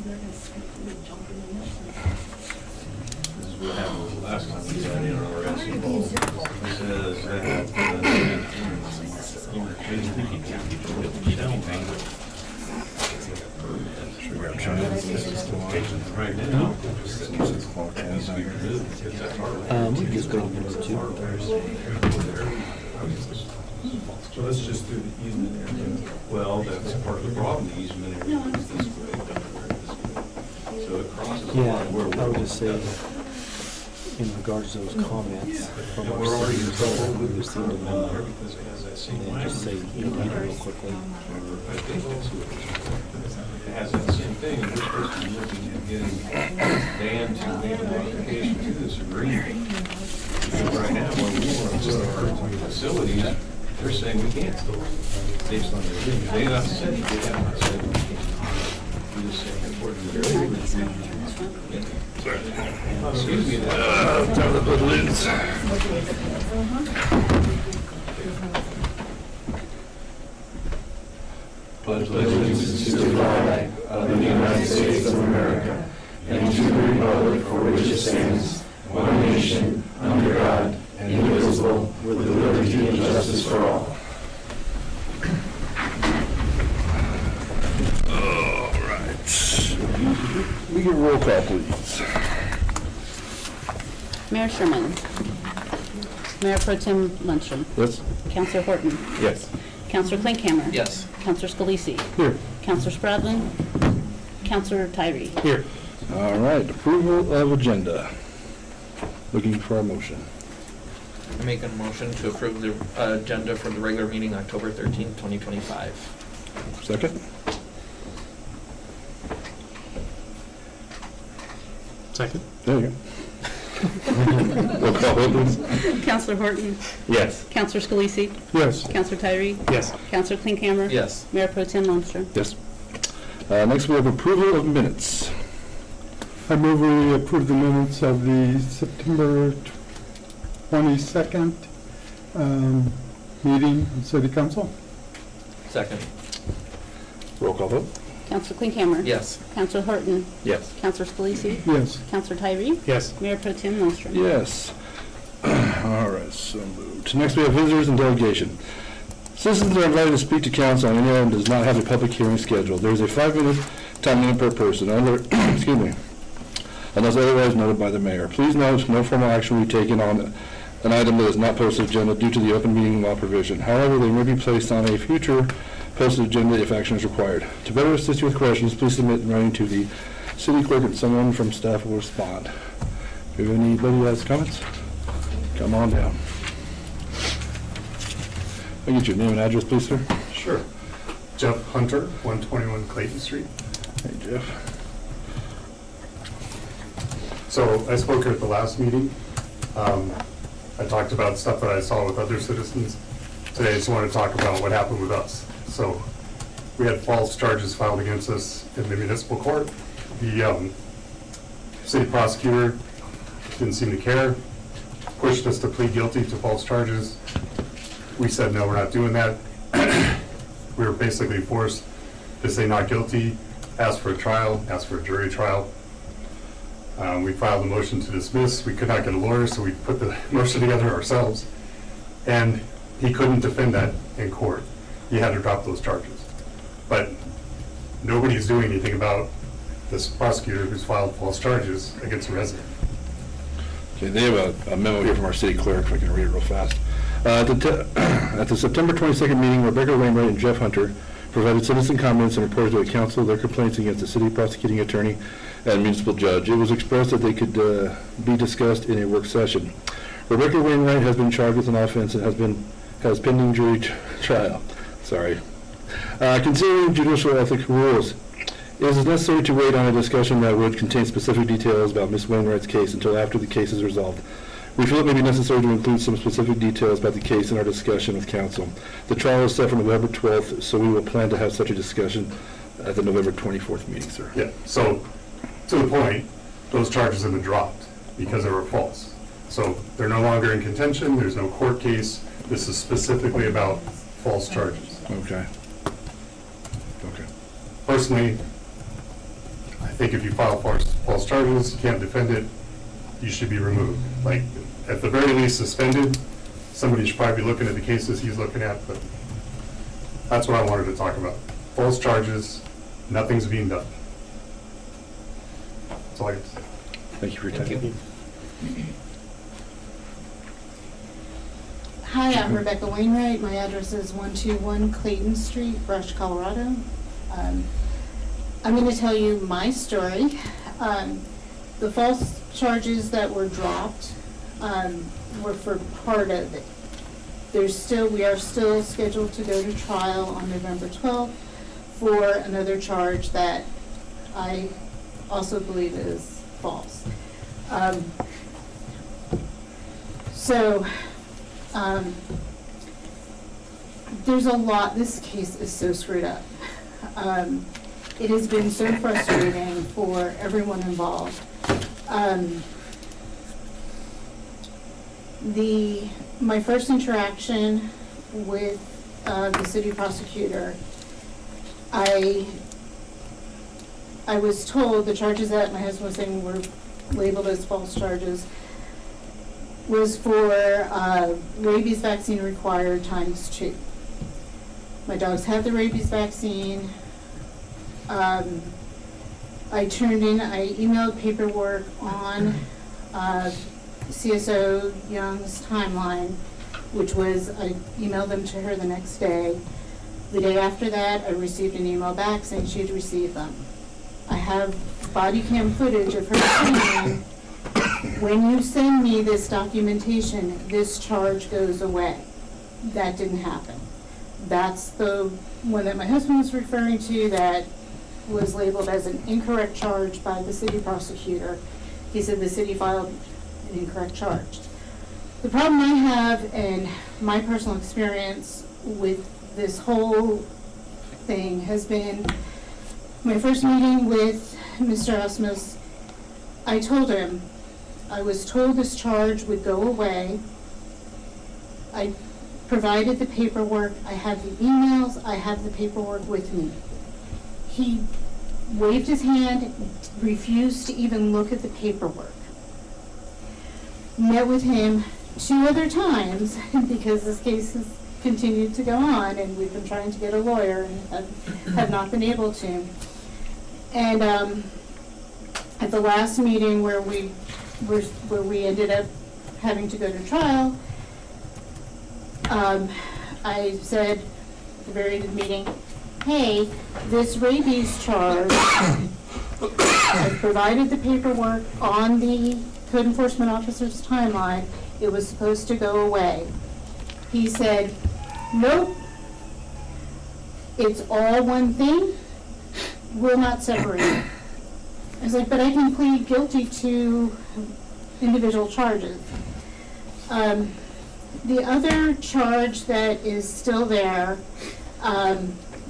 What happened last time we got in our arrest involved. It says that right now, we just go to two. so let's just do the easement area. Well, that's part of the problem, the easement area is this way, down where it is. So it crosses the Yeah, line where I would we're. just say in regards to those comments from our We're already in trouble citizens, with we this received a memo, because it has that same and then just say, language. read it real quickly. I think that's what it has that same thing, and we're supposed to be looking at getting Dan to make a modification to this agreement. Because right now, when we want to put our facilities, they're saying we can't, based on the agreement. They have said, they have not said we can't. We just say according to their agreement. Excuse me, Pledge allegiance to the flag of the United States of America and to the republic for which it stands, one nation, under God, indivisible, with liberty and justice for all. All right. We get roll call, please. Mayor Sherman. Mayor Pro Tem Lundstrom. Yes. Councilor Horton. Yes. Councilor Klinkhammer. Yes. Councilor Scalisi. Here. Councilor Spradlin. Councilor Tyree. Here. All right, approval of agenda. Looking for a motion. I make a motion to approve the agenda for the regular meeting October 13th, 2025. Second? Second. There you go. Roll call, please. Councilor Horton. Yes. Councilor Scalisi. Yes. Councilor Tyree. Yes. Councilor Klinkhammer. Yes. Mayor Pro Tem Lundstrom. Yes. Next, we have approval of minutes. I move we approve the minutes of the September 22nd meeting of City Council. Second. Roll call vote. Councilor Klinkhammer. Yes. Councilor Horton. Yes. Councilor Scalisi. Yes. Councilor Tyree. Yes. Mayor Pro Tem Lundstrom. Yes. All right, so moved. Next, we have visitors and delegation. Citizens are invited to speak to council on any item that does not have a public hearing scheduled. There is a 5-minute time limit per person, excuse me, unless otherwise noted by the mayor. Please note, no formal action will be taken on an item that is not posted agenda due to the open meeting law provision. However, they may be placed on a future posted agenda if action is required. To better assist you with questions, please submit in writing to the city clerk and someone from staff will respond. If anybody has comments, come on down. Can I get your name and address, please, sir? Sure. Jeff Hunter, 121 Clayton Street. Hey, Jeff. So I spoke at the last meeting. I talked about stuff that I saw with other citizens. Today I just want to talk about what happened with us. So we had false charges filed against us in the municipal court. The city prosecutor didn't seem to care, pushed us to plead guilty to false charges. We said, no, we're not doing that. We were basically forced to say not guilty, ask for a trial, ask for a jury trial. We filed a motion to dismiss. We could not get a lawyer, so we put the motion together ourselves. And he couldn't defend that in court. He had to drop those charges. But nobody's doing anything about this prosecutor who's filed false charges against a resident. Okay, they have a memo here from our city clerk, if I can read it real fast. At the September 22nd meeting, Rebecca Wainwright and Jeff Hunter provided citizen comments and reported to the council their complaints against the city prosecuting attorney and municipal judge. It was expressed that they could be discussed in a work session. Rebecca Wainwright has been charged with an offense and has pending jury trial. Sorry. Considering judicial ethics rules, it is necessary to wait on a discussion that would contain specific details about Ms. Wainwright's case until after the case is resolved. We feel it may be necessary to include some specific details about the case in our discussion with council. The trial is set for November 12th, so we will plan to have such a discussion at the November 24th meeting, sir. Yeah, so to the point, those charges have been dropped because they were false. So they're no longer in contention, there's no court case. This is specifically about false charges. Okay. Okay. Personally, I think if you file false charges, you can't defend it, you should be removed. Like, at the very least suspended. Somebody should probably be looking at the cases he's looking at, but that's what I wanted to talk about. False charges, nothing's being done. That's all I got to say. Thank you for your time. Hi, I'm Rebecca Wainwright. My address is 121 Clayton Street, Brush, Colorado. I'm going to tell you my story. The false charges that were dropped were for part of it. We are still scheduled to go to trial on November 12th for another charge that I also believe is false. There's a lot, this case is so screwed up. It has been so frustrating for everyone involved. My first interaction with the city prosecutor, I was told the charges that my husband was saying were labeled as false charges was for rabies vaccine required ×2. My dogs had the rabies vaccine. I emailed paperwork on CSO Young's timeline, which was, I emailed them to her the next day. The day after that, I received an email back saying she had received them. I have body cam footage of her saying, when you send me this documentation, this charge goes away. That didn't happen. That's the one that my husband was referring to that was labeled as an incorrect charge by the city prosecutor. He said the city filed an incorrect charge. The problem I have, and my personal experience with this whole thing, has been my first meeting with Mr. Asmus. I told him, I was told this charge would go away. I provided the paperwork. I have the emails. I have the paperwork with me. He waved his hand, refused to even look at the paperwork. Met with him 2 other times because this case has continued to go on, and we've been trying to get a lawyer and have not been able to. And at the last meeting where we ended up having to go to trial, I said at the very end of the meeting, hey, this rabies charge, I provided the paperwork on the code enforcement officer's timeline. It was supposed to go away. He said, nope, it's all one thing. We're not separated. I was like, but I can plead guilty to individual charges. The other charge that is still there,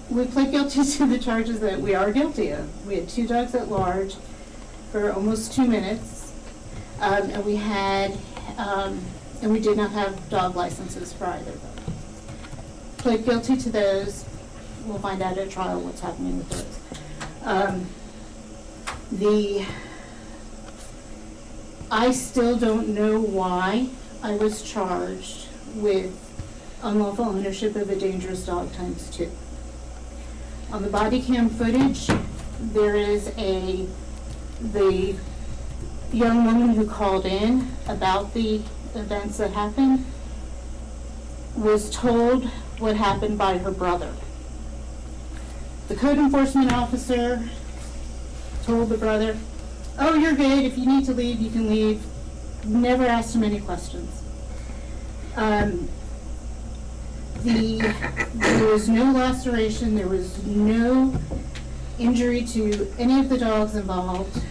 we pled guilty to the charges that we are guilty of. We had 2 dogs at large for almost 2 minutes, and we did not have dog licenses for either of them. Pled guilty to those. We'll find out at trial what's happening with those. I still don't know why I was charged with unlawful ownership of a dangerous dog ×2. On the body cam footage, there is the young woman who called in about the events that happened was told what happened by her brother. The code enforcement officer told the brother, oh, you're good, if you need to leave, you can leave. Never asked him any questions. There was no laceration, there was no injury to any of the dogs involved,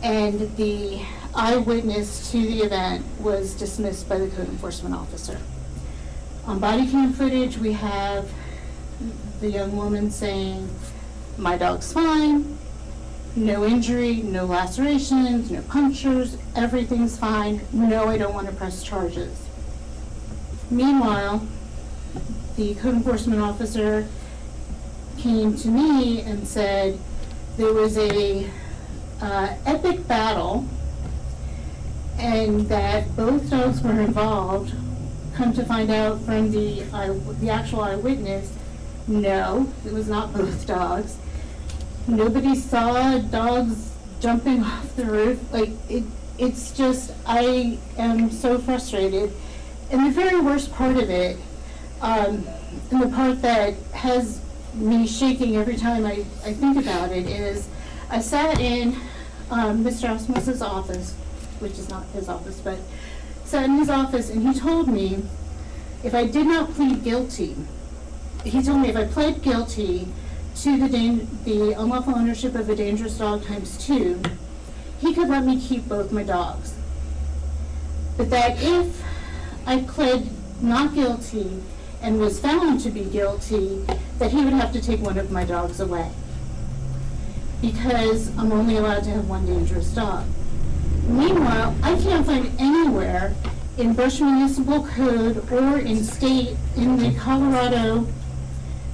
and the eyewitness to the event was dismissed by the code enforcement officer. On body cam footage, we have the young woman saying, my dog's fine, no injury, no lacerations, no punctures, everything's fine. No, I don't want to press charges. Meanwhile, the code enforcement officer came to me and said, there was a epic battle, and that both dogs were involved. Come to find out from the actual eyewitness, no, it was not both dogs. Nobody saw dogs jumping off the roof. Like, it's just, I am so frustrated. And the very worst part of it, and the part that has me shaking every time I think about it, is I sat in Mr. Osmos's office, which is not his office, but sat in his office, and he told me if I did not plead guilty, he told me if I pled guilty to the unlawful ownership of a dangerous dog ×2, he could let me keep both my dogs. But that if I pled not guilty and was found to be guilty, that he would have to take one of my dogs away, because I'm only allowed to have one dangerous dog. Meanwhile, I can't find anywhere in Brush Municipal Code or in the Colorado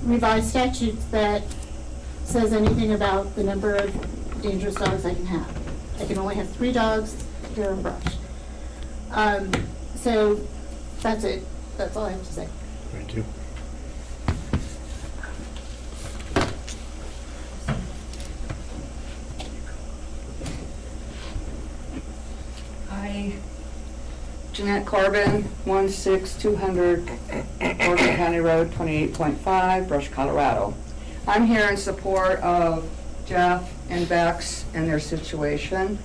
revised statutes that says anything about the number of dangerous dogs I can have. I can only have 3 dogs here in Brush. So that's it. That's all I have to say. Thank you. Hi, Jeanette Corbin, 16200 Oregon County Road, 28.5, Brush, Colorado. I'm here in support of Jeff and Bex and their situation.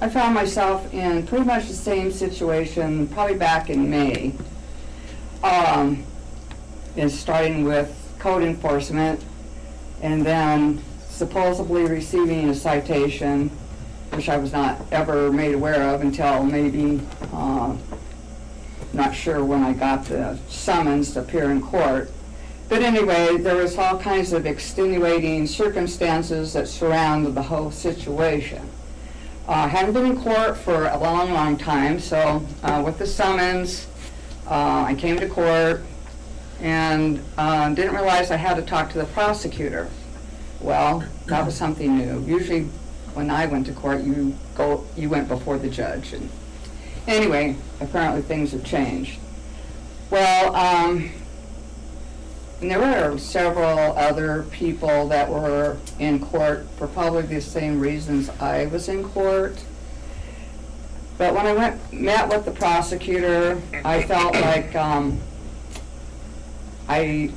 I found myself in pretty much the same situation probably back in May. And starting with code enforcement and then supposedly receiving a citation, which I was not ever made aware of until maybe, not sure when I got the summons to appear in court. But anyway, there was all kinds of extenuating circumstances that surrounded the whole situation. I hadn't been in court for a long, long time, so with the summons, I came to court and didn't realize I had to talk to the prosecutor. Well, that was something new. Usually when I went to court, you went before the judge. And anyway, apparently things have changed. Well, and there were several other people that were in court for probably the same reasons I was in court. But when I met with the prosecutor, I felt like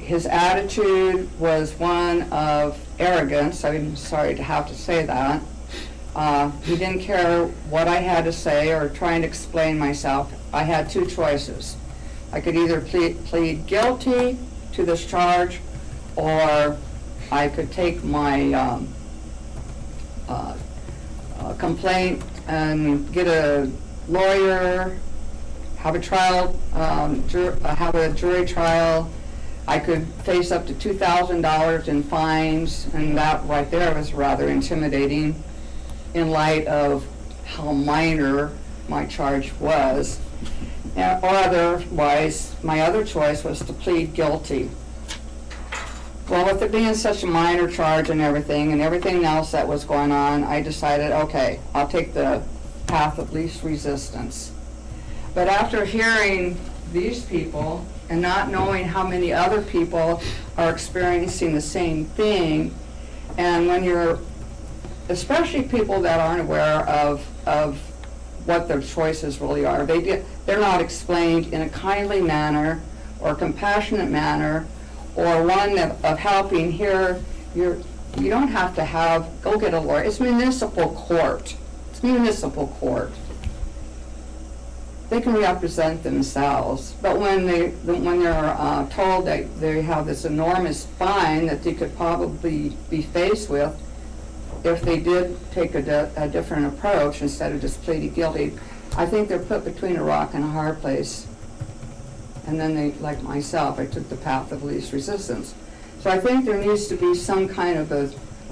his attitude was one of arrogance. I'm sorry to have to say that. He didn't care what I had to say or trying to explain myself. I had 2 choices. I could either plead guilty to this charge, or I could take my complaint and get a lawyer, have a trial, have a jury trial. I could face up to $2,000 in fines, and that right there was rather intimidating in light of how minor my charge was. Or otherwise, my other choice was to plead guilty. Well, with it being such a minor charge and everything else that was going on, I decided, okay, I'll take the path of least resistance. But after hearing these people and not knowing how many other people are experiencing the same thing, and when you're, especially people that aren't aware of what their choices really are, they're not explained in a kindly manner or compassionate manner, or one of helping. Here, you don't have to go get a lawyer. It's municipal court. It's municipal court. They can represent themselves, but when they're told that they have this enormous fine that they could probably be faced with if they did take a different approach instead of just pleading guilty, I think they're put between a rock and a hard place. And then they, like myself, I took the path of least resistance. So I think there needs to be some kind of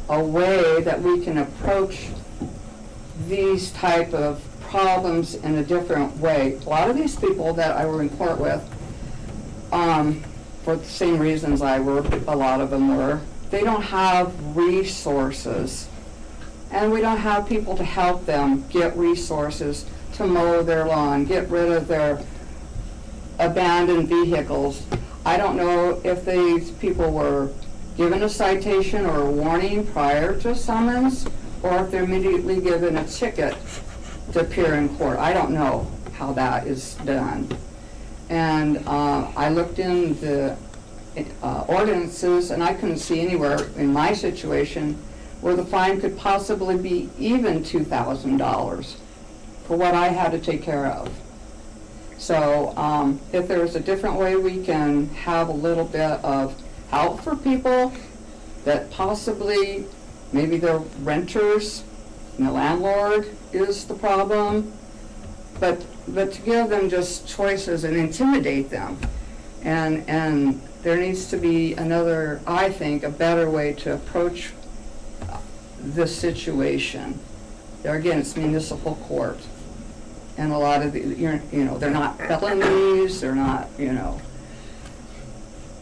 a way that we can approach these type of problems in a different way. A lot of these people that I were in court with, for the same reasons I were, a lot of them were, they don't have resources and we don't have people to help them get resources to mow their lawn, get rid of their abandoned vehicles. I don't know if these people were given a citation or a warning prior to summons, or if they're immediately given a ticket to appear in court. I don't know how that is done. And I looked in the ordinances, and I couldn't see anywhere in my situation where the fine could possibly be even $2,000 for what I had to take care of. So if there's a different way we can have a little bit of help for people that possibly, maybe they're renters and the landlord is the problem, but to give them just choices and intimidate them. And there needs to be another, I think, a better way to approach this situation. There again, it's municipal court. And a lot of the, you know, they're not felonies, they're not, you know.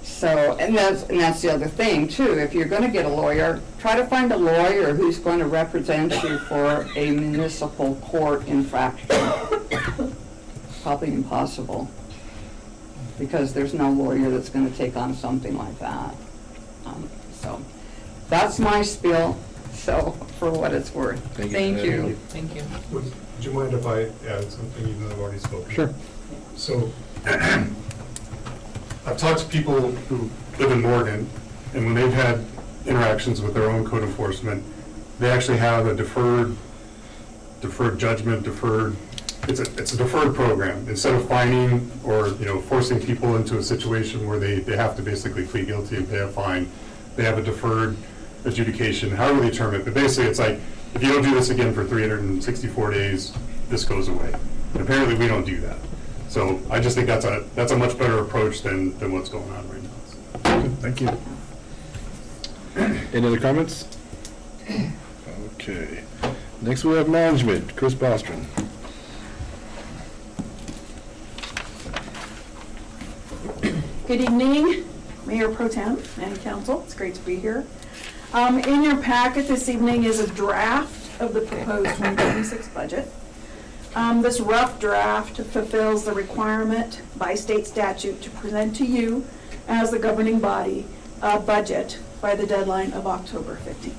So, and that's the other thing too. If you're going to get a lawyer, try to find a lawyer who's going to represent you for a municipal court infraction. Probably impossible, because there's no lawyer that's going to take on something like that. So, that's my spiel. So, for what it's worth. Thank you. Thank you. Would you mind if I add something, even though I've already spoken? Sure. So, I've talked to people who live in Morgan, and when they've had interactions with their own code enforcement, they actually have a deferred judgment, it's a deferred program. Instead of fining or, you know, forcing people into a situation where they have to basically plead guilty and pay a fine, they have a deferred adjudication, however they term it. But basically, it's like, if you don't do this again for 364 days, this goes away. And apparently, we don't do that. So I just think that's a much better approach than what's going on right now. Good, thank you. Any other comments? Okay. Next we have management, Chris Bostrom. Good evening, Mayor Pro Tem and Council. It's great to be here. In your packet this evening is a draft of the proposed 2026 budget. This rough draft fulfills the requirement by state statute to present to you as the governing body a budget by the deadline of October 15th.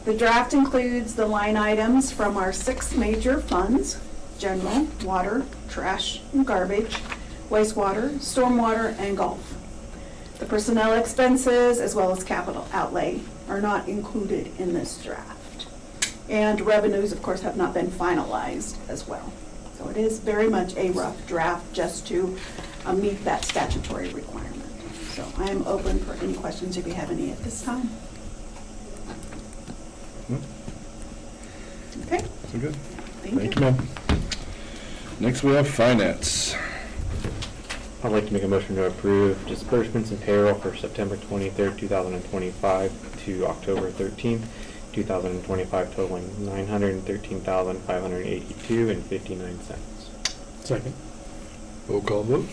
The draft includes the line items from our 6 major funds: general, water, trash and garbage, wastewater, stormwater, and golf. The personnel expenses as well as capital outlay are not included in this draft. And revenues, of course, have not been finalized as well. So it is very much a rough draft just to meet that statutory requirement. So I am open for any questions if you have any at this time. Okay. So good. Thank you. ma'am. Next we have finance. I'd like to make a motion to approve disbursements and payroll for September 23rd, 2025 to October 13th, 2025 totaling $913,582.59. Second. Roll call vote.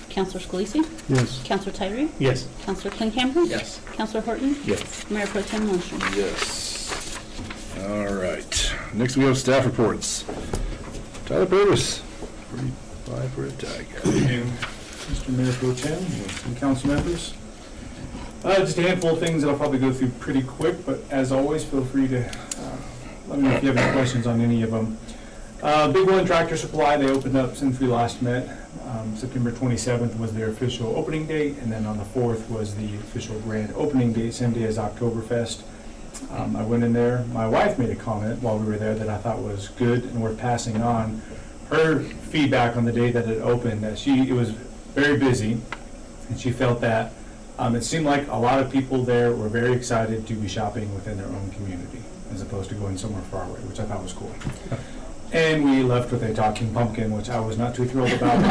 Counselor Scalisi? Yes. Counselor Tyree? Yes. Counselor Klinkhammer? Yes. Counselor Horton? Yes. Mayor Pro Tem Longstreet? Yes. All right. Next we have staff reports. Tyler Purvis, 45 for a tag. Good evening, Mr. Mayor Pro Tem and council members. Just a handful of things that I'll probably go through pretty quick, but as always, feel free to let me know if you have any questions on any of them. Big One Tractor Supply, they opened up since we last met. September 27th was their official opening date, and then on the 4th was the official grand opening date, same day as Oktoberfest. I went in there. My wife made a comment while we were there that I thought was good and worth passing on. Her feedback on the day that it opened, that it was very busy, and she felt that it seemed like a lot of people there were very excited to be shopping within their own community, as opposed to going somewhere far away, which I thought was cool. And we left with a talking pumpkin, which I was not too thrilled about.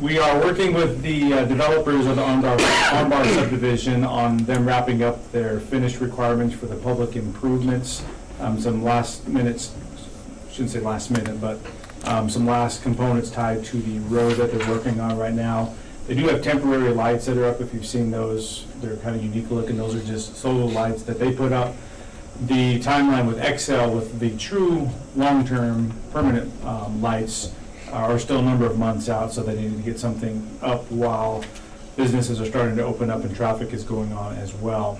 We are working with the developers of the Armbar subdivision on them wrapping up their finished requirements for the public improvements. Some last minutes, shouldn't say last minute, but some last components tied to the road that they're working on right now. They do have temporary lights that are up, if you've seen those. They're kind of unique looking. Those are just solo lights that they put up. The timeline with Excel, with the true long-term permanent lights, are still a number of months out, so they need to get something up while businesses are starting to open up and traffic is going on as well.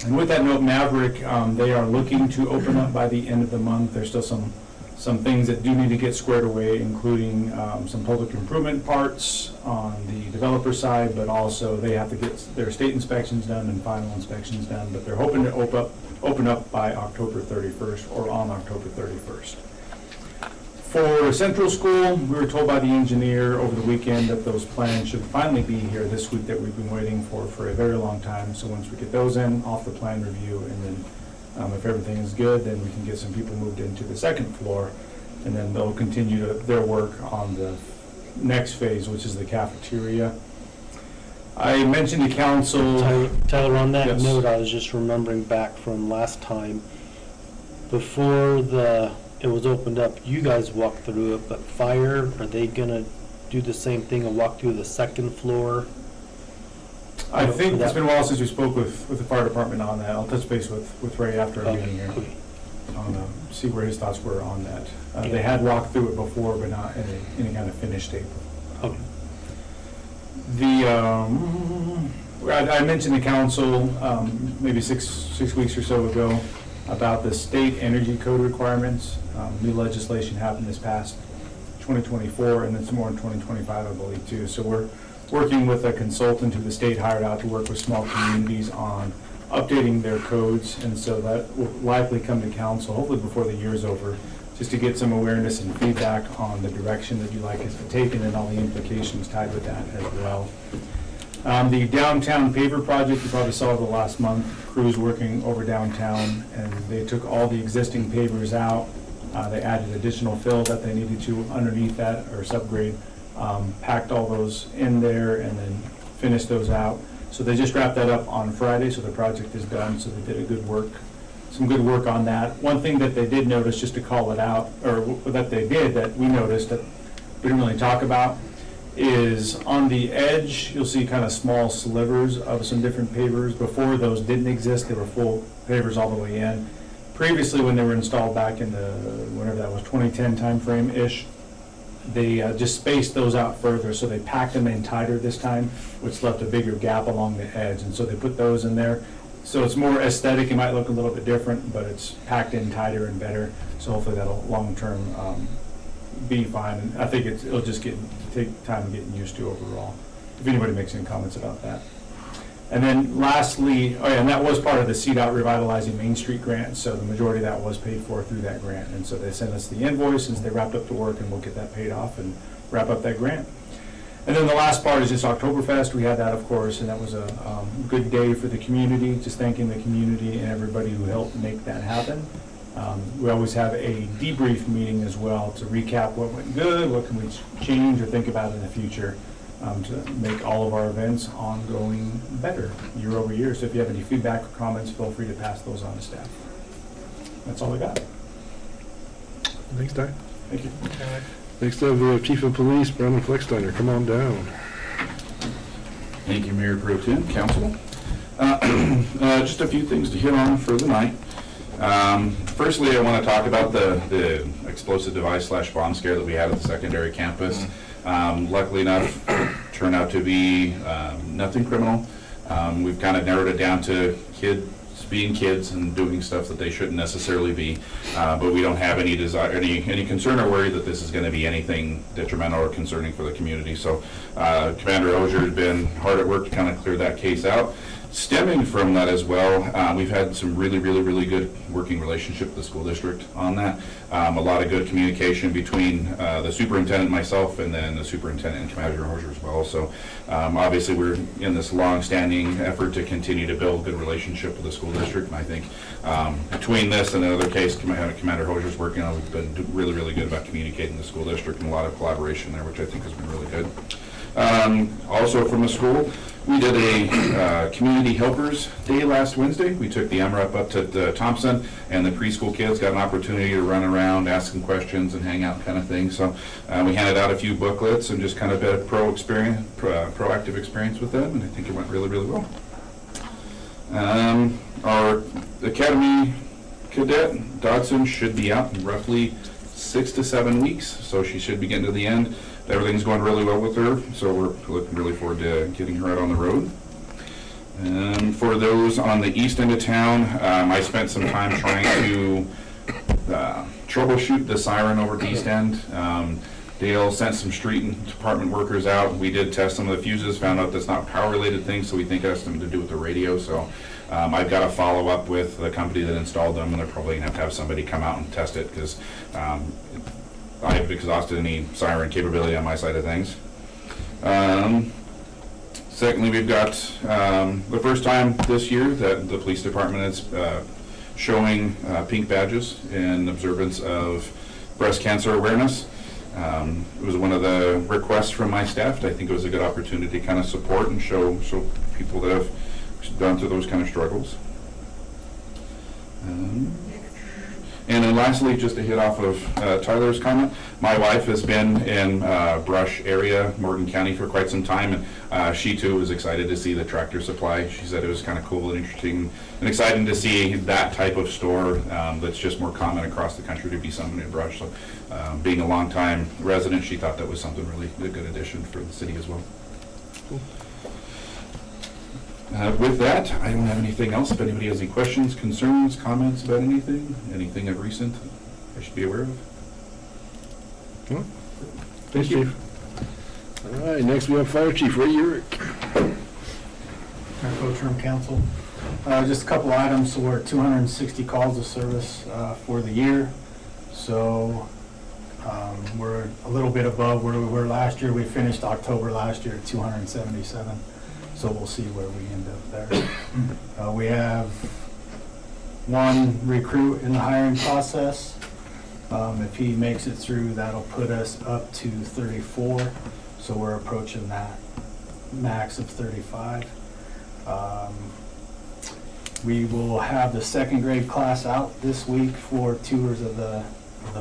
And with that note, Maverick, they are looking to open up by the end of the month. There's still some things that do need to get squared away, including some public improvement parts on the developer side, but also they have to get their state inspections done and final inspections done. But they're hoping to open up by October 31st or on October 31st. For Central School, we were told by the engineer over the weekend that those plans should finally be here this week that we've been waiting for a very long time. So once we get those in, off the plan review, and then if everything is good, then we can get some people moved into the second floor, and then they'll continue their work on the next phase, which is the cafeteria. I mentioned to council. Tyler, on that Yes. note, I was just remembering back from last time, before it was opened up, you guys walked through it, but fire, are they gonna do the same thing and walk through the second floor? I think it's been a while since we spoke with the fire department on that. I'll touch base with Ray after our meeting here, Okay. see where his thoughts were on that. They had walked through it before, but not in any kind of finished state. Okay. I mentioned to council maybe six weeks or so ago about the state energy code requirements. New legislation happened this past 2024, and then some more in 2025, I believe, too. So we're working with a consultant who the state hired out to work with small communities on updating their codes, and so that will likely come to council, hopefully before the year's over, just to get some awareness and feedback on the direction that you like us to take and all the implications tied with that as well. The downtown paver project, you probably saw the last month, crews working over downtown, and they took all the existing pavers out. They added additional fill that they needed to underneath that, or subgrade, packed all those in there and then finished those out. So they just wrapped that up on Friday, so the project is done, so they did some good work on that. One thing that they did notice, just to call it out, or that they did, that we noticed that we didn't really talk about, is on the edge, you'll see kind of small slivers of some different pavers. Before, those didn't exist, they were full pavers all the way in. Previously, when they were installed back in the, whenever that was, 2010 timeframe-ish, they just spaced those out further, so they packed them in tighter this time, which left a bigger gap along the edge, and so they put those in there. So it's more aesthetic, it might look a little bit different, but it's packed in tighter and better, so hopefully that'll long-term be fine. And I think it'll just take time getting used to overall, if anybody makes any comments about that. And then lastly, and that was part of the CDOT Revitalizing Main Street grant, so the majority of that was paid for through that grant. And so they sent us the invoice since they wrapped up the work, and we'll get that paid off and wrap up that grant. And then the last part is just Oktoberfest. We had that, of course, and that was a good day for the community, just thanking the community and everybody who helped make that happen. We always have a debrief meeting as well to recap what went good, what can we change or think about in the future, to make all of our events ongoing better year over year. So if you have any feedback or comments, feel free to pass those on to staff. That's all I got. Thanks, Ty. Thank you. Next up, we have Chief of Police, Brandon Flecksteiner. Come on down. Thank you, Mayor Pro Tem, Council. Just a few things to hit on for the night. Firstly, I want to talk about the explosive device / bomb scare that we had at the secondary campus. Luckily enough, it turned out to be nothing criminal. We've kind of narrowed it down to kids being kids and doing stuff that they shouldn't necessarily be, but we don't have any desire, any concern or worry that this is going to be anything detrimental or concerning for the community. So Commander Ogier has been hard at work to kind of clear that case out. Stemming from that as well, we've had some really good working relationship with the school district on that. A lot of good communication between the superintendent, myself, and then the superintendent and Commander Ogier as well. So obviously we're in this long-standing effort to continue to build a good relationship with the school district. And I think between this and another case Commander Ogier's working on, we've been really good about communicating with the school district, and a lot of collaboration there, which I think has been really good. Also from the school, We did a Community Helpers Day last Wednesday. We took the MREP up to Thompson, and the preschool kids got an opportunity to run around, ask some questions, and hang out kind of thing. So we handed out a few booklets and just kind of a proactive experience with them, and I think it went really, really well. Our Academy Cadet, Dodson, should be out in roughly 6 to 7 weeks, so she should be getting to the end. Everything's going really well with her, so we're looking really forward to getting her out on the road. For those on the east end of town, I spent some time trying to troubleshoot the siren over at East End. Dale sent some street and department workers out. We did test some of the fuses, found out that's not power-related things, so we think it has something to do with the radio. So I've got to follow up with the company that installed them, and they're probably going to have somebody come out and test it, because I've exhausted any siren capability on my side of things. Secondly, we've got the first time this year that the police department is showing pink badges in observance of breast cancer awareness. It was one of the requests from my staff. I think it was a good opportunity to kind of support and show people that have gone through those kind of struggles. And then lastly, just to hit off of Tyler's comment, my wife has been in Brush area, Morgan County, for quite some time, and she too was excited to see the Tractor Supply. She said it was kind of cool and interesting and exciting to see that type of store that's just more common across the country to be something in Brush. So being a longtime resident, she thought that was something really a good addition for the city as well. Cool. With that, I don't have anything else. If anybody has any questions, concerns, comments about anything of recent I should be aware of? Thanks, Chief. All right, next we have Fire Chief Ray Urick. Mayor Pro Tem, Council. Just a couple items. So we're at 260 calls of service for the year. So we're a little bit above where we were last year. We finished October last year at 277. So we'll see where we end up there. We have one recruit in the hiring process. If he makes it through, that'll put us up to 34. So we're approaching that max of 35. We will have the second grade class out this week for tours of the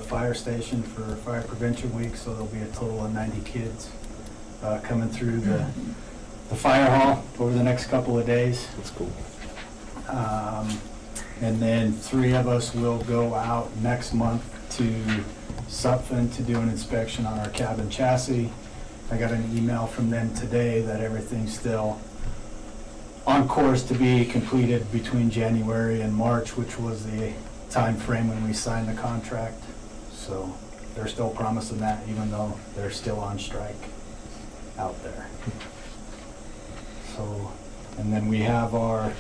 fire station for Fire Prevention Week. So there'll be a total of 90 kids coming through the fire hall over the next couple of days. That's cool. And then 3 of us will go out next month to Sutphen to do an inspection on our cabin chassis. I got an email from them today that everything's still on course to be completed between January and March, which was the time frame when we signed the contract. So they're still promising that, even though they're still on strike out there. So, and then we have our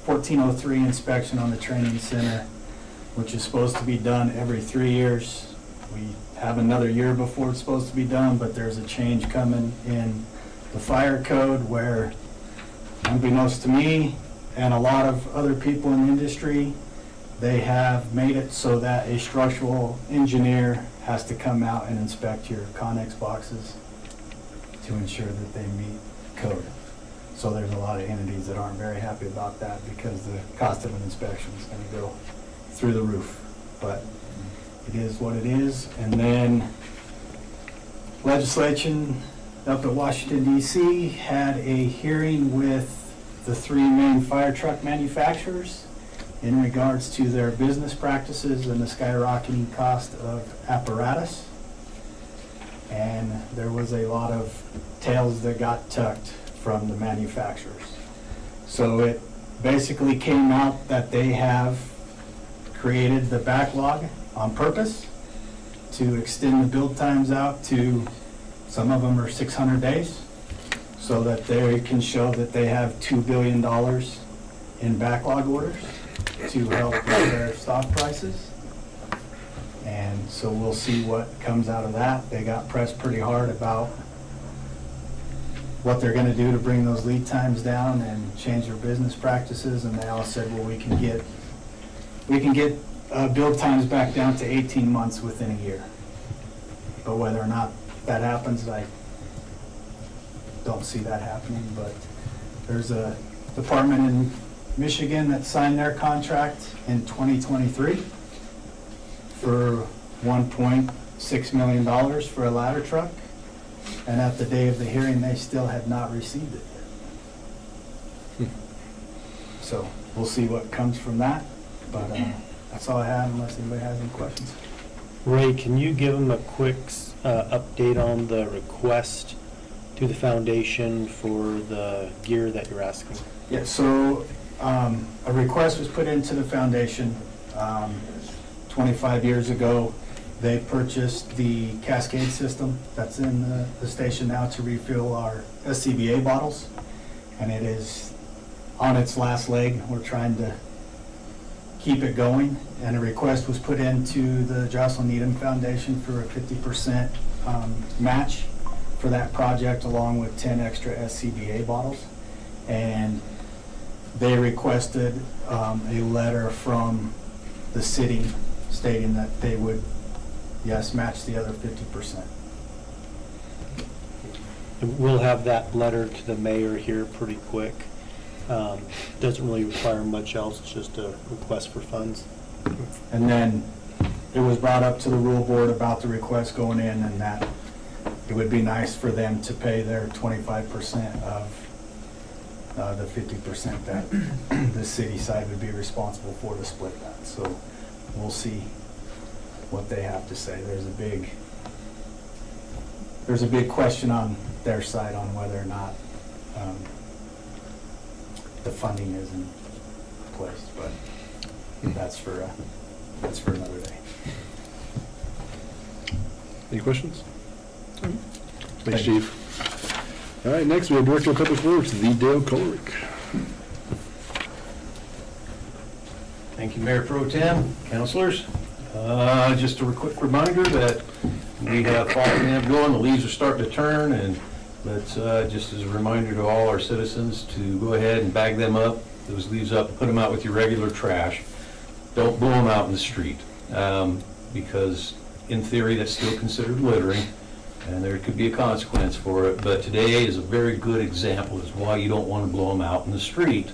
1403 inspection on the training center, which is supposed to be done every 3 years. We have another year before it's supposed to be done, but there's a change coming in the fire code where, unbeknownst to me and a lot of other people in the industry, they have made it so that a structural engineer has to come out and inspect your Connex boxes to ensure that they meet code. So there's a lot of entities that aren't very happy about that because the cost of an inspection is going to go through the roof. But it is what it is. And then legislation up at Washington, D.C. had a hearing with the 3 main fire truck manufacturers in regards to their business practices and the skyrocketing cost of apparatus. And there was a lot of tails that got tucked from the manufacturers. So it basically came out that they have created the backlog on purpose to extend the build times out to, some of them are 600 days, so that they can show that they have $2 billion in backlog orders to help with their stock prices. And so we'll see what comes out of that. They got pressed pretty hard about what they're going to do to bring those lead times down and change their business practices. And they all said, well, we can get build times back down to 18 months within a year. But whether or not that happens, don't see that happening, but there's a department in Michigan that signed their contract in 2023 for $1.6 million for a ladder truck, and at the day of the hearing, they still had not received it yet. So we'll see what comes from that, but that's all I have unless anybody has any questions. Ray, can you give them a quick update on the request to the foundation for the gear that you're asking? Yeah, so a request was put into the foundation 25 years ago. They purchased the Cascade system that's in the station now to refill our SCBA bottles, and it is on its last leg. We're trying to keep it going, and a request was put into the Jocelyn Needham Foundation for a 50% match for that project, along with 10 extra SCBA bottles. And they requested a letter from the city stating that they would, yes, match the other 50%. We'll have that letter to the mayor here pretty quick. Doesn't really require much else, just a request for funds. And then it was brought up to the rule board about the request going in, and that it would be nice for them to pay their 25% of the 50% that the city side would be responsible for to split that. So we'll see what they have to say. There's a big question on their side on whether or not the funding is in place, but that's for another day. Any questions? Thanks, Chief. All right, next we have Director of Public Works, V. Dale Colrick. Thank you, Mayor Pro Tem, councilors. Just a quick reminder that we have fall camp going, the leaves are starting to turn, and let's, just as a reminder to all our citizens to go ahead and bag them up, those leaves up, put them out with your regular trash. Don't blow them out in the street, because in theory, that's still considered littering, and there could be a consequence for it. But today is a very good example as why you don't want to blow them out in the street,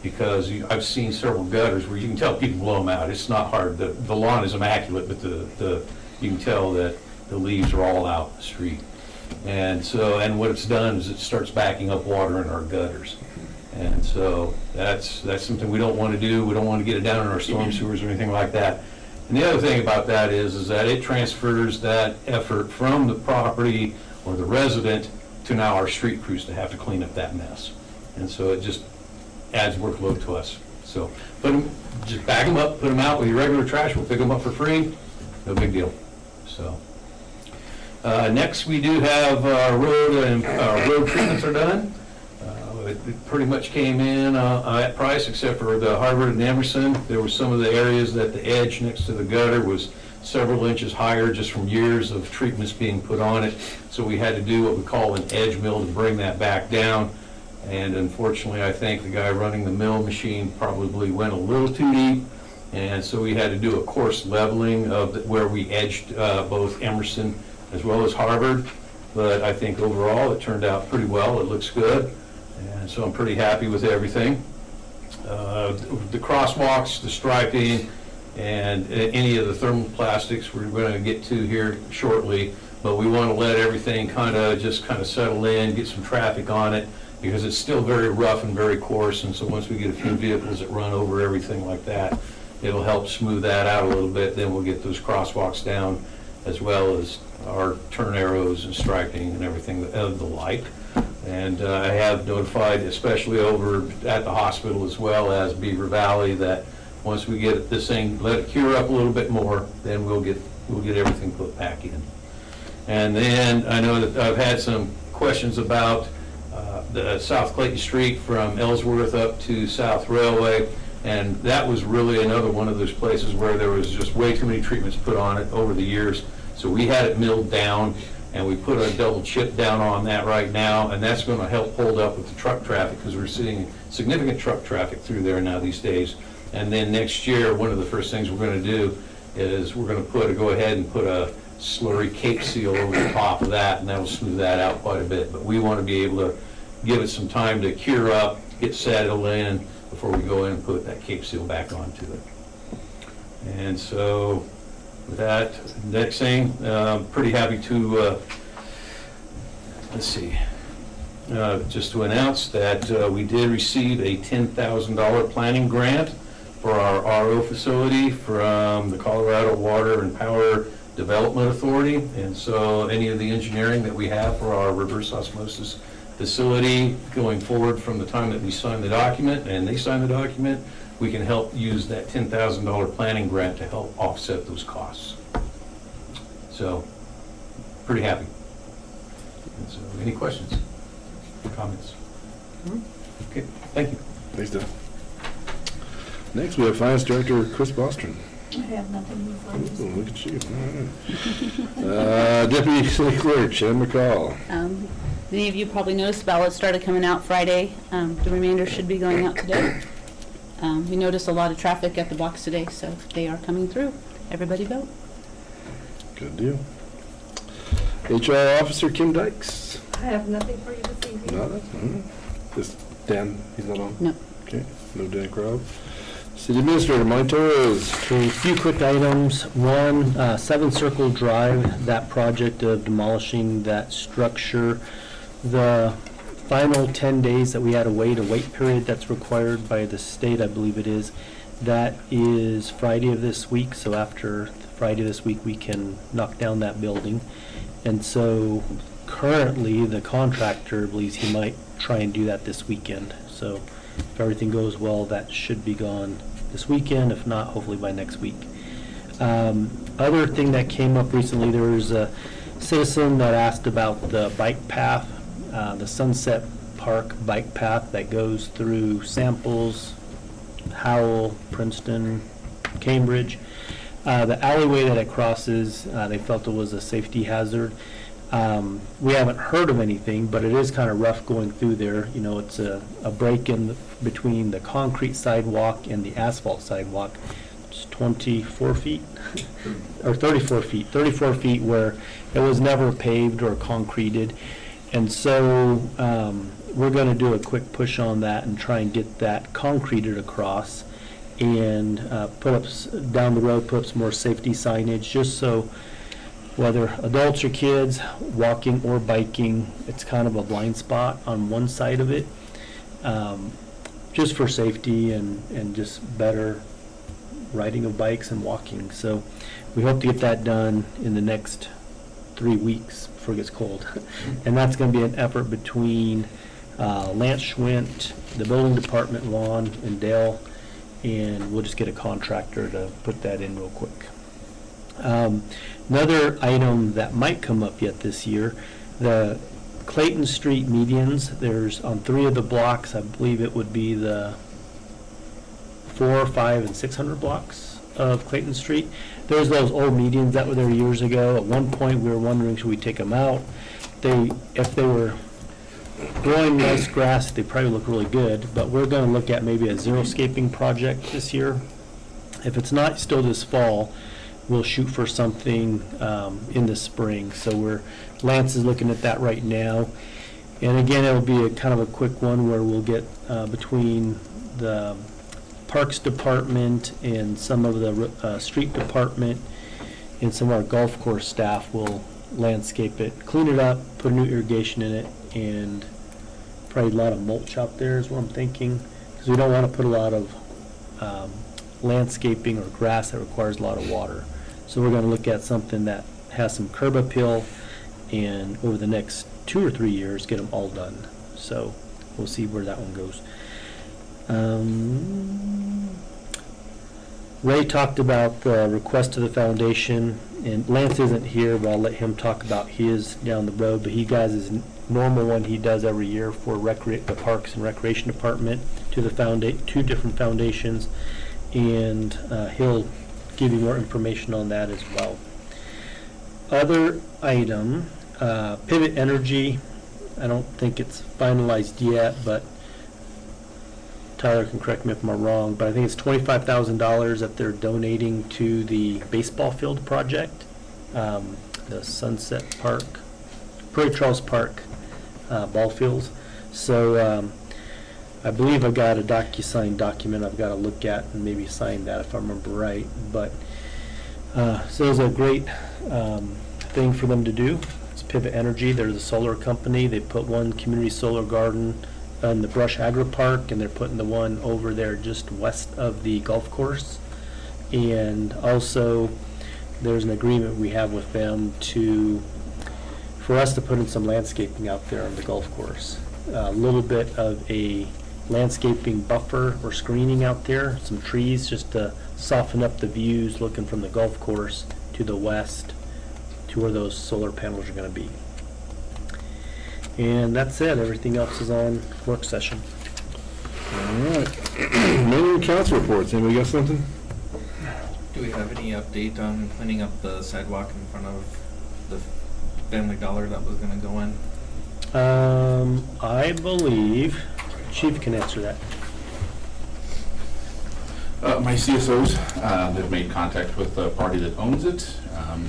because I've seen several gutters where you can tell people blow them out. It's not hard. The lawn is immaculate, but you can tell that the leaves are all out in the street. And so, and what it's done is it starts backing up water in our gutters. And so that's something we don't want to do. We don't want to get it down in our storm sewers or anything like that. And the other thing about that is that it transfers that effort from the property or the resident to now our street crews to have to clean up that mess. And so it just adds workload to us. So just bag them up, put them out with your regular trash. We'll pick them up for free. No big deal. So next we do have road treatments are done. It pretty much came in at price, except for the Harvard and Emerson. There were some of the areas that the edge next to the gutter was several inches higher just from years of treatments being put on it. So we had to do what we call an edge mill to bring that back down. And unfortunately, I think the guy running the mill machine probably went a little too deep. And so we had to do a course leveling of where we edged both Emerson as well as Harvard. But I think overall it turned out pretty well. It looks good. And so I'm pretty happy with everything. The crosswalks, the striping, and any of the thermoplastics we're going to get to here shortly. But we want to let everything kind of settle in, get some traffic on it, because it's still very rough and very coarse. And so once we get a few vehicles that run over everything like that, it'll help smooth that out a little bit. Then we'll get those crosswalks down, as well as our turn arrows and striping and everything of the like. And I have notified, especially over at the hospital as well as Beaver Valley, that once we get this thing, let it cure up a little bit more, then we'll get everything put back in. And then I know that I've had some questions about the South Clayton Street from Ellsworth up to South Railway, and that was really another one of those places where there was just way too many treatments put on it over the years. So we had it milled down, and we put a double chip down on that right now, and that's going to help hold up with the truck traffic, because we're seeing significant truck traffic through there now these days. And then next year, one of the first things we're going to do is we're going to go ahead and put a slurry cape seal over the top of that, and that'll smooth that out quite a bit. But we want to be able to give it some time to cure up, get settled in, before we go in and put that cape seal back onto it. And so, with that, next thing, pretty happy to, let's see, just to announce that we did receive a $10,000 planning grant for our RO facility from the Colorado Water and Power Development Authority. And so any of the engineering that we have for our reverse osmosis facility going forward from the time that we sign the document and they sign the document, we can help use that $10,000 planning grant to help offset those costs. So, pretty happy. And so, any questions, comments? Okay, thank you. Thanks, Doug. Next, we have Finance Director Chris Bostrom. I have nothing before you. Oh, look at you. All right. Deputy City Clerk, Shannon McCall. Many of you probably noticed ballots started coming out Friday. The remainder should be going out today. We noticed a lot of traffic at the box today, so they are coming through. Everybody vote. Good deal. HR Officer Kim Dykes. I have nothing for you this evening. Nada? Is Dan, he's not on? No. Okay, no Dan Crowd. City Administrator, Mike Torres. Okay, a few quick items. One, 7 Circle Drive, that project of demolishing that structure. The final 10 days that we had a wait period that's required by the state, I believe it is, that is Friday of this week. So after Friday this week, we can knock down that building. And so currently, the contractor believes he might try and do that this weekend. So if everything goes well, that should be gone this weekend. If not, hopefully by next week. Other thing that came up recently, there was a citizen that asked about the bike path, the Sunset Park bike path that goes through Samples, Howell, Princeton, Cambridge. The alleyway that it crosses, they felt it was a safety hazard. We haven't heard of anything, but it is kind of rough going through there. You know, it's a break in between the concrete sidewalk and the asphalt sidewalk. It's 24 feet, or 34 feet. 34 feet where it was never paved or concreted. And so we're going to do a quick push on that and try and get that concreted across and put up, down the road, put up some more safety signage, just so whether adults or kids walking or biking, it's kind of a blind spot on one side of it, just for safety and just better riding of bikes and walking. So we hope to get that done in the next 3 weeks before it gets cold. And that's going to be an effort between Lance Schwint, the building department, Lon, and Dale, and we'll just get a contractor to put that in real quick. Another item that might come up yet this year, the Clayton Street medians. There's on 3 of the blocks, I believe it would be the 400, 500, and 600 blocks of Clayton Street. There's those old medians that were there years ago. At one point, we were wondering, should we take them out? If they were growing nice grass, they probably look really good, but we're going to look at maybe a xeriscaping project this year. If it's not still this fall, we'll shoot for something in the spring. So Lance is looking at that right now. And again, it'll be a kind of a quick one where we'll get between the Parks Department and some of the Street Department and some of our golf course staff will landscape it, clean it up, put a new irrigation in it, and probably a lot of mulch out there is what I'm thinking, because we don't want to put a lot of landscaping or grass that requires a lot of water. So we're going to look at something that has some curb appeal, and over the next 2 or 3 years get them all done. So we'll see where that one goes. Ray talked about the request to the foundation, and Lance isn't here, but I'll let him talk about his down the road. But he got his normal one he does every year for the Parks and Recreation Department to the 2 different foundations, and he'll give you more information on that as well. Other item, Pivot Energy. I don't think it's finalized yet, but Tyler can correct me if I'm wrong, but I think it's $25,000 that they're donating to the baseball field project the Sunset Park, Prairie Trails Park ball fields. So I believe I've got a DocuSign document I've got to look at and maybe sign that if I remember right. But so it was a great thing for them to do. It's Pivot Energy. They're the solar company. They put one community solar garden in the Brush Agri Park, and they're putting the one over there just west of the golf course. And also, there's an agreement we have with them for us to put in some landscaping out there on the golf course. A little bit of a landscaping buffer or screening out there, some trees just to soften up the views looking from the golf course to the west to where those solar panels are going to be. And that's it. Everything else is on work session. All right. Mayor and council reports. Anybody got something? Do we have any update on cleaning up the sidewalk in front of the Family Dollar that was gonna go in? I believe Chief can answer that. My CSOs, they've made contact with the party that owns it.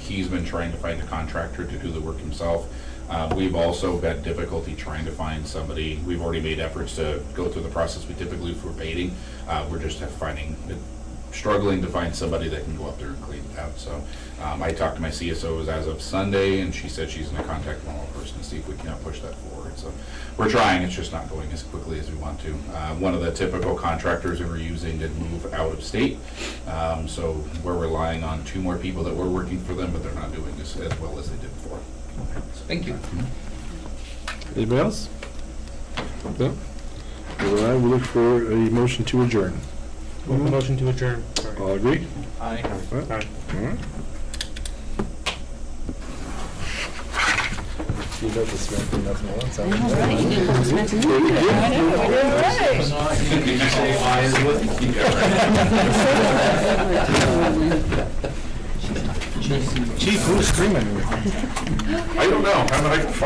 He's been trying to find a contractor to do the work himself. We've also had difficulty trying to find somebody. We've already made efforts to go through the process we typically do for baiting. We're just struggling to find somebody that can go up there and clean it out. So I talked to my CSOs as of Sunday, and she said she's going to contact one more person to see if we can push that forward. So we're trying. It's just not going as quickly as we want to. One of the typical contractors we were using did move out of state, so we're relying on 2 more people that were working for them, but they're not doing as well as they did before. Thank you. Anybody else? No? All right, we look for a motion to adjourn. Motion to adjourn. All agree? Aye. All right. All right. All right, you didn't smack me. I know, Chief, who's screaming? I don't know. How about I go find